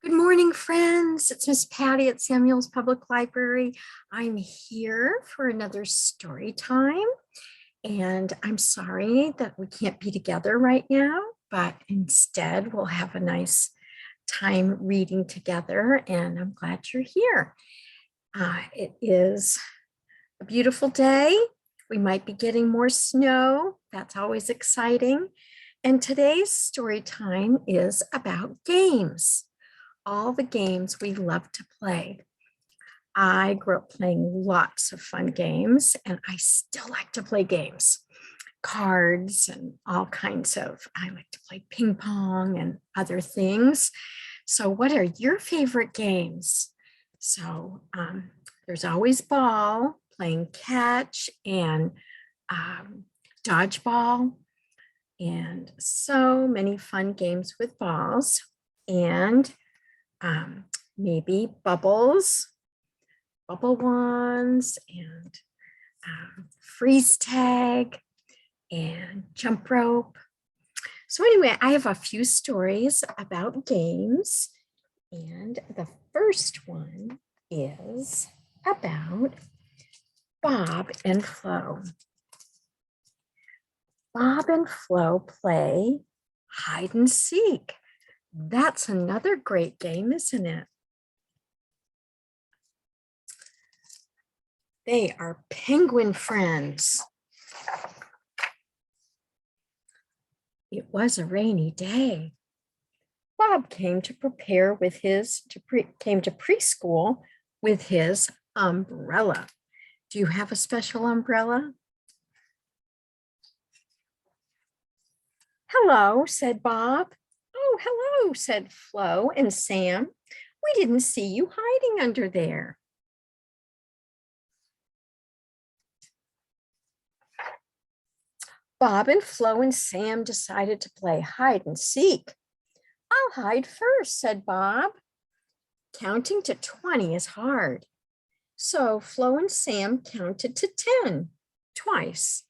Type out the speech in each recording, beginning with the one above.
Good morning, friends. It's Miss Patty at Samuel's Public Library. I'm here for another story time, and I'm sorry that we can't be together right now, but instead we'll have a nice time reading together, and I'm glad you're here. It is a beautiful day. We might be getting more snow. That's always exciting. And today's story time is about games. All the games we love to play. I grew up playing lots of fun games, and I still like to play games, cards and all kinds of, I like to play ping pong and other things. So what are your favorite games? So there's always ball, playing catch and dodgeball, and so many fun games with balls. And maybe bubbles, bubble wands, and freeze tag and jump rope. So anyway, I have a few stories about games, and the first one is about Bob and Flo. Bob and Flo play hide and seek. That's another great game, isn't it? They are penguin friends. It was a rainy day. Bob came to preschool with his umbrella. Do you have a special umbrella? Hello, said Bob. Oh, hello, said Flo and Sam. We didn't see you hiding under there. Bob and Flo and Sam decided to play hide and seek. I'll hide first, said Bob. Counting to 20 is hard. So Flo and Sam counted to 10 twice.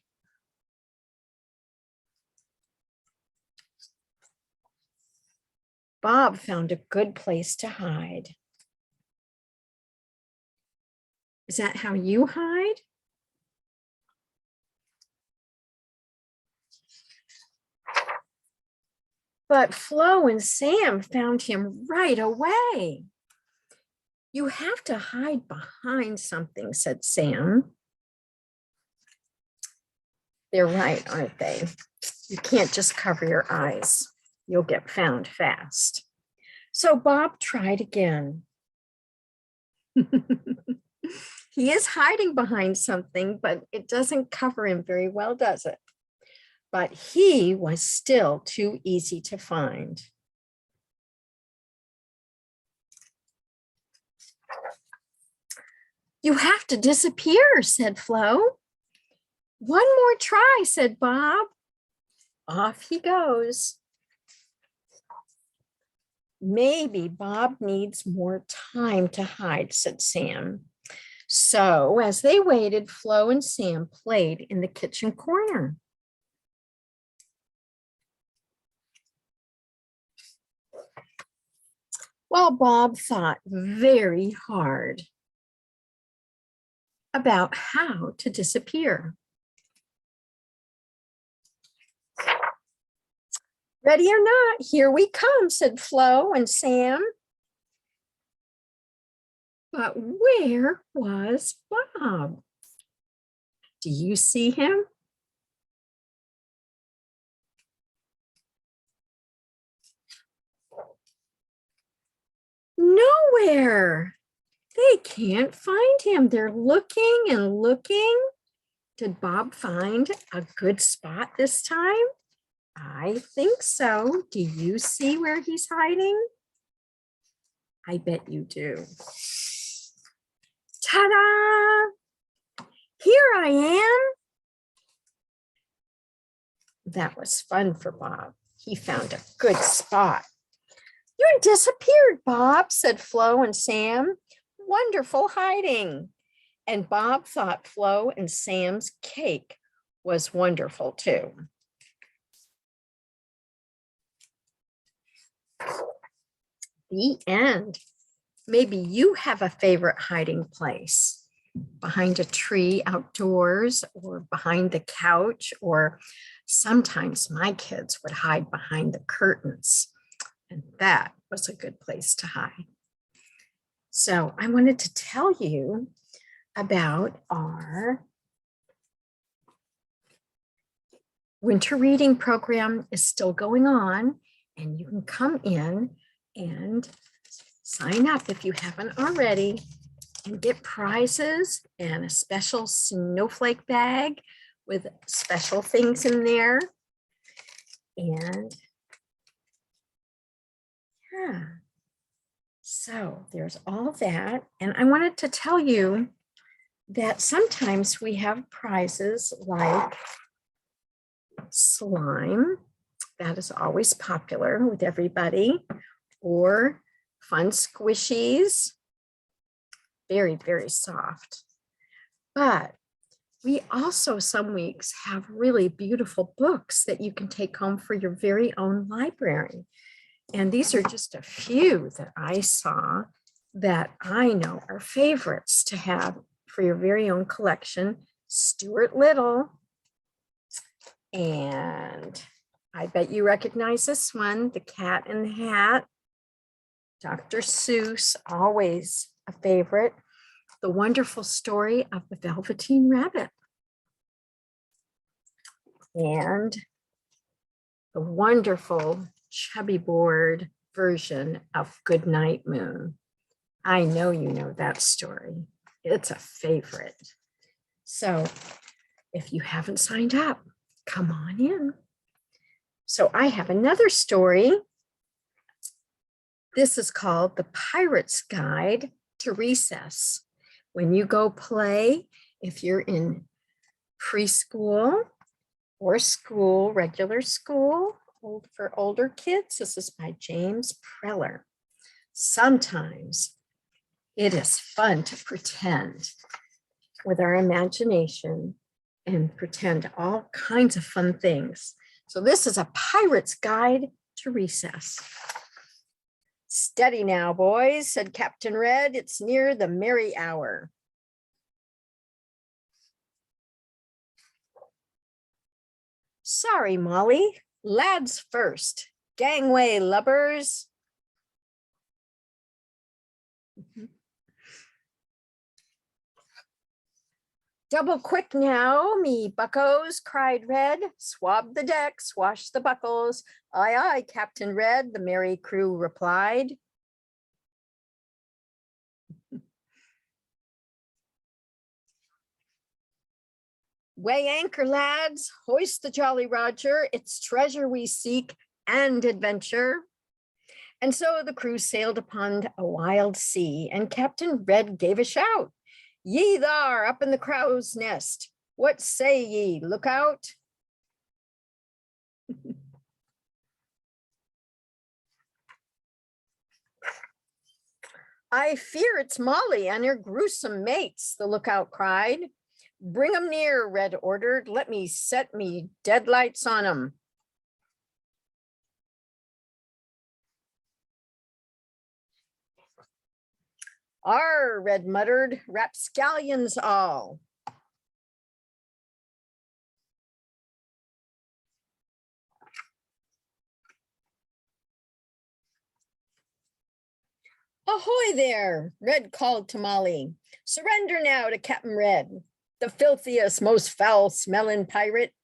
Bob found a good place to hide. Is that how you hide? But Flo and Sam found him right away. You have to hide behind something, said Sam. They're right, aren't they? You can't just cover your eyes. You'll get found fast. So Bob tried again. He is hiding behind something, but it doesn't cover him very well, does it? But he was still too easy to find. You have to disappear, said Flo. One more try, said Bob. Off he goes. Maybe Bob needs more time to hide, said Sam. So as they waited, Flo and Sam played in the kitchen corner. Well, Bob thought very hard about how to disappear. Ready or not, here we come, said Flo and Sam. But where was Bob? Do you see him? Nowhere. They can't find him. They're looking and looking. Did Bob find a good spot this time? I think so. Do you see where he's hiding? I bet you do. Ta-da! Here I am. That was fun for Bob. He found a good spot. You disappeared, Bob, said Flo and Sam. Wonderful hiding. And Bob thought Flo and Sam's cake was wonderful too. The end. Maybe you have a favorite hiding place, behind a tree outdoors or behind the couch, or sometimes my kids would hide behind the curtains, and that was a good place to hide. So I wanted to tell you about our winter reading program is still going on, and you can come in and sign up if you haven't already and get prizes and a special snowflake bag with special things in there. And yeah, so there's all that. And I wanted to tell you that sometimes we have prizes like slime. That is always popular with everybody, or fun squishies, very, very soft. But we also some weeks have really beautiful books that you can take home for your very own library. And these are just a few that I saw that I know are favorites to have for your very own collection. Stuart Little. And I bet you recognize this one, The Cat in the Hat. Dr. Seuss, always a favorite. The Wonderful Story of the Velveteen Rabbit. And the wonderful chubby board version of Goodnight Moon. I know you know that story. It's a favorite. So if you haven't signed up, come on in. So I have another story. This is called The Pirate's Guide to Recess. When you go play, if you're in preschool or school, regular school, for older kids, this is by James Preller. Sometimes it is fun to pretend with our imagination and pretend all kinds of fun things. So this is A Pirate's Guide to Recess. Steady now, boys, said Captain Red. It's near the merry hour. Sorry, Molly. Lads first. Gangway, lubbers. Double quick now, me buckos, cried Red. Swab the deck, swash the buckles. Aye, aye, Captain Red, the merry crew replied. Weigh anchor, lads, hoist the Jolly Roger. It's treasure we seek and adventure. And so the crew sailed upon a wild sea, and Captain Red gave a shout. Ye thar, up in the crow's nest, what say ye? Look out. I fear it's Molly and her gruesome mates, the lookout cried. Bring 'em near, Red ordered. Let me set me deadlights on 'em. Arr, Red muttered, rapscallions all. Ahoy there, Red called to Molly. Surrender now to Captain Red, the filthiest, most foul-smelling pirate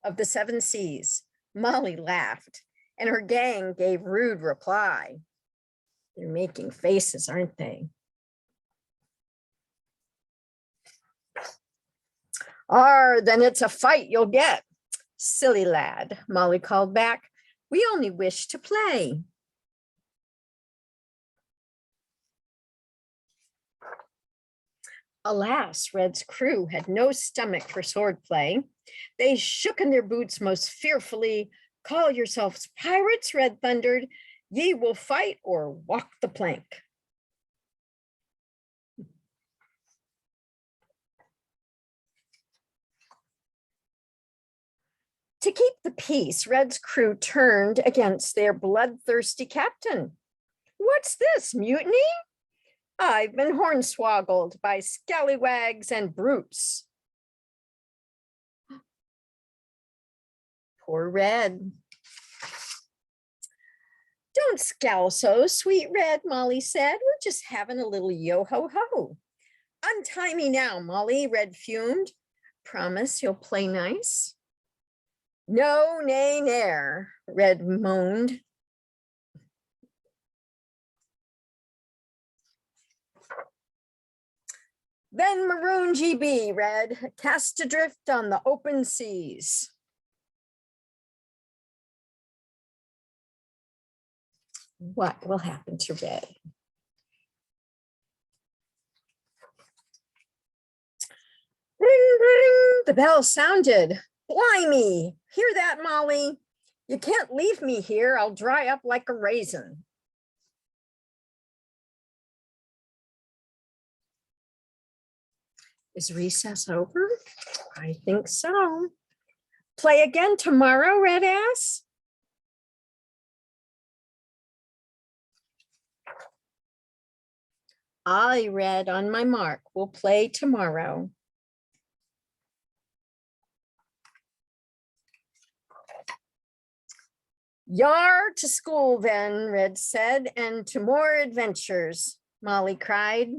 of the seven seas. Molly laughed, and her gang gave rude reply. They're making faces, aren't they? Arr, then it's a fight you'll get. Silly lad, Molly called back. We only wish to play. Alas, Red's crew had no stomach for swordplay. They shook in their boots most fearfully. Call yourselves pirates, Red thundered. Ye will fight or walk the plank. To keep the peace, Red's crew turned against their bloodthirsty captain. What's this, mutiny? I've been hornswoggled by scallywags and brutes. Poor Red. Don't scowl so, sweet Red, Molly said. We're just having a little yo-ho-ho. Untie me now, Molly, Red fumed. Promise you'll play nice? No, nay, ne'er, Red moaned. Then maroon GB, Red, cast adrift on the open seas. What will happen to Red? Ring, ring, the bell sounded. Blimey, hear that, Molly? You can't leave me here. I'll dry up like a raisin. Is recess over? I think so. Play again tomorrow, Red asked. I Red, on my mark. We'll play tomorrow. Yar to school then, Red said, and to more adventures, Molly cried.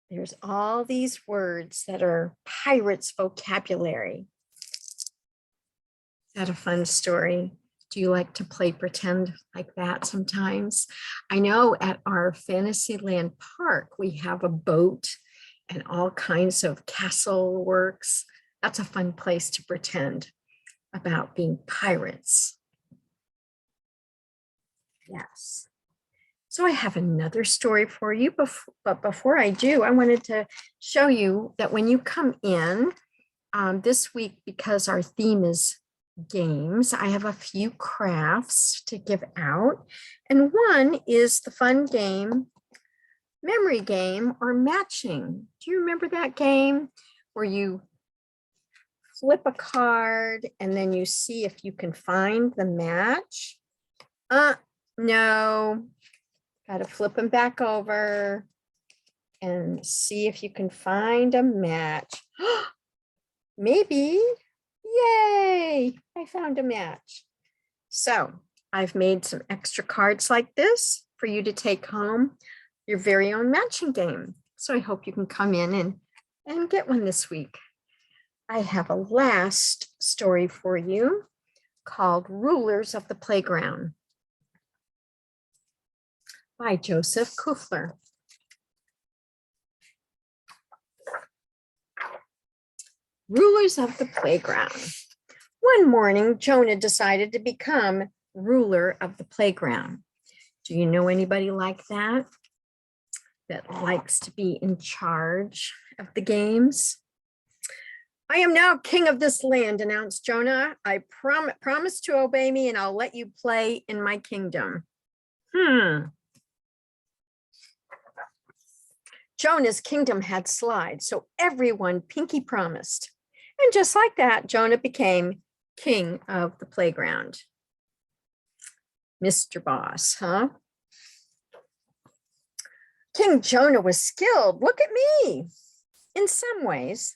There's all these words that are pirates' vocabulary. Is that a fun story? Do you like to play pretend like that sometimes? I know at our Fantasyland Park, we have a boat and all kinds of castle works. That's a fun place to pretend about being pirates. Yes. So I have another story for you, but before I do, I wanted to show you that when you come in this week, because our theme is games, I have a few crafts to give out. And one is the fun game, memory game or matching. Do you remember that game where you flip a card and then you see if you can find the match? No. Got to flip them back over and see if you can find a match. Maybe. Yay, I found a match. So I've made some extra cards like this for you to take home, your very own matching game. So I hope you can come in and get one this week. I have a last story for you called Rulers of the Playground by Joseph Kufler. Rulers of the Playground. One morning, Jonah decided to become ruler of the playground. Do you know anybody like that? That likes to be in charge of the games? I am now king of this land, announced Jonah. I promise to obey me and I'll let you play in my kingdom. Jonah's kingdom had slides, so everyone pinky promised. And just like that, Jonah became king of the playground. Mr. Boss, huh? King Jonah was skilled. Look at me. In some ways,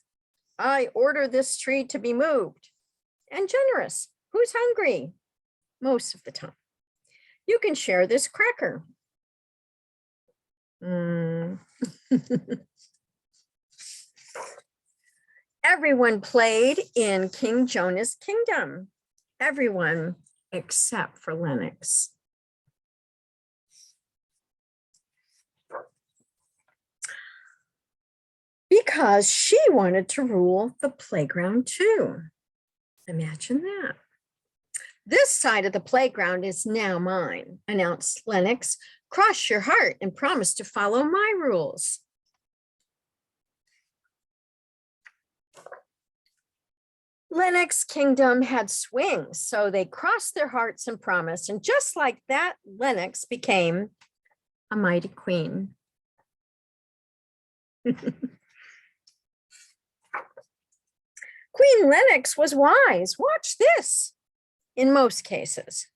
I order this tree to be moved. And generous. Who's hungry? Most of the time. You can share this cracker. Everyone played in King Jonah's kingdom. Everyone except for Lennox. Because she wanted to rule the playground too. Imagine that. This side of the playground is now mine, announced Lennox. Cross your heart and promise to follow my rules. Lennox's kingdom had swings, so they crossed their hearts and promised. And just like that, Lennox became a mighty queen. Queen Lennox was wise. Watch this. In most cases.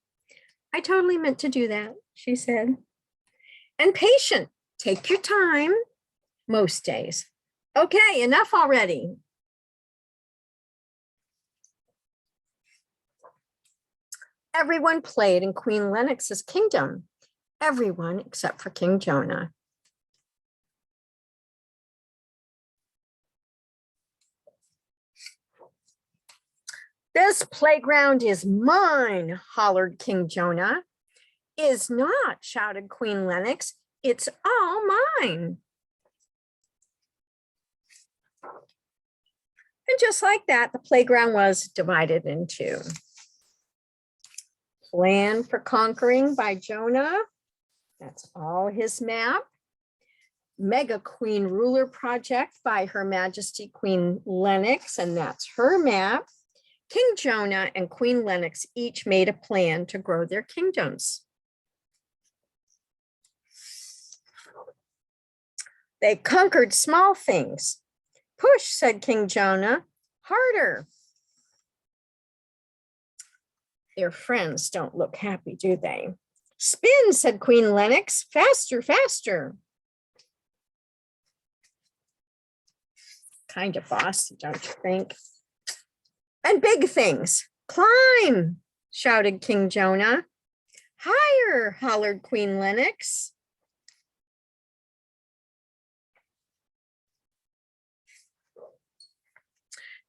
I totally meant to do that, she said. And patient. Take your time. Most days. Okay, enough already. Everyone played in Queen Lennox's kingdom. Everyone except for King Jonah. This playground is mine, hollered King Jonah. Is not, shouted Queen Lennox. It's all mine. And just like that, the playground was divided in two. Plan for Conquering by Jonah. That's all his map. Mega Queen Ruler Project by Her Majesty Queen Lennox, and that's her map. King Jonah and Queen Lennox each made a plan to grow their kingdoms. They conquered small things. Push, said King Jonah, harder. Their friends don't look happy, do they? Spin, said Queen Lennox, faster, faster. Kind of bossy, don't you think? And big things. Climb, shouted King Jonah. Higher, hollered Queen Lennox.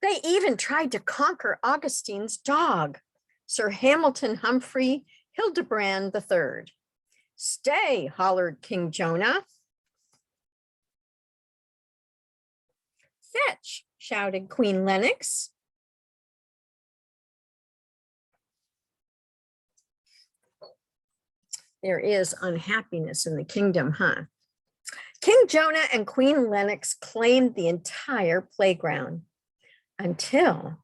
They even tried to conquer Augustine's dog, Sir Hamilton Humphrey Hildebrand III. Stay, hollered King Jonah. Fetch, shouted Queen Lennox. There is unhappiness in the kingdom, huh? King Jonah and Queen Lennox claimed the entire playground until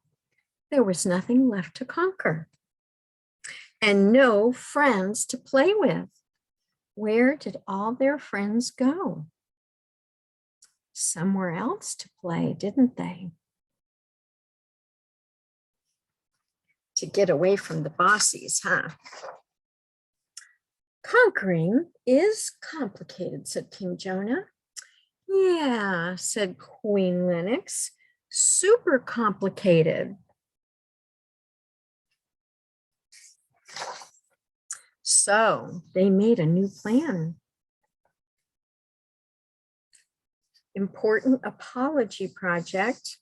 there was nothing left to conquer and no friends to play with. Where did all their friends go? Somewhere else to play, didn't they? To get away from the bossies, huh? Conquering is complicated, said King Jonah. Yeah, said Queen Lennox. Super complicated. So they made a new plan. Important apology project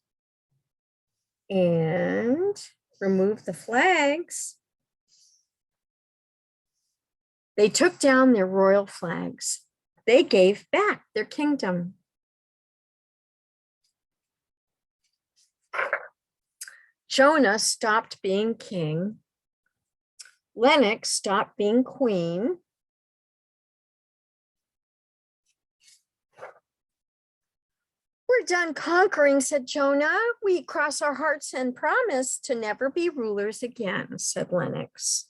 and remove the flags. They took down their royal flags. They gave back their kingdom. Jonah stopped being king. Lennox stopped being queen. We're done conquering, said Jonah. We cross our hearts and promise to never be rulers again, said Lennox.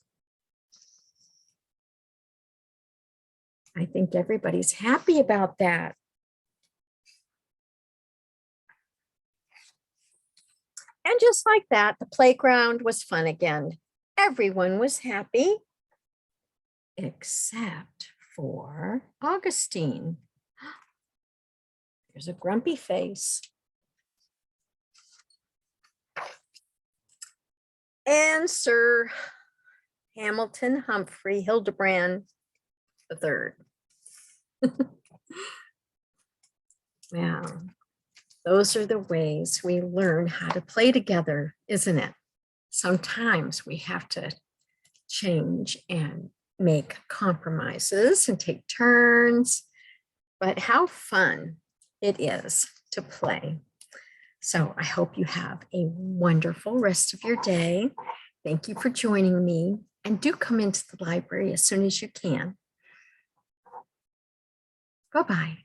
I think everybody's happy about that. And just like that, the playground was fun again. Everyone was happy, except for Augustine. There's a grumpy face. And Sir Hamilton Humphrey Hildebrand III. Wow. Those are the ways we learn how to play together, isn't it? Sometimes we have to change and make compromises and take turns, but how fun it is to play. So I hope you have a wonderful rest of your day. Thank you for joining me, and do come into the library as soon as you can. Bye-bye.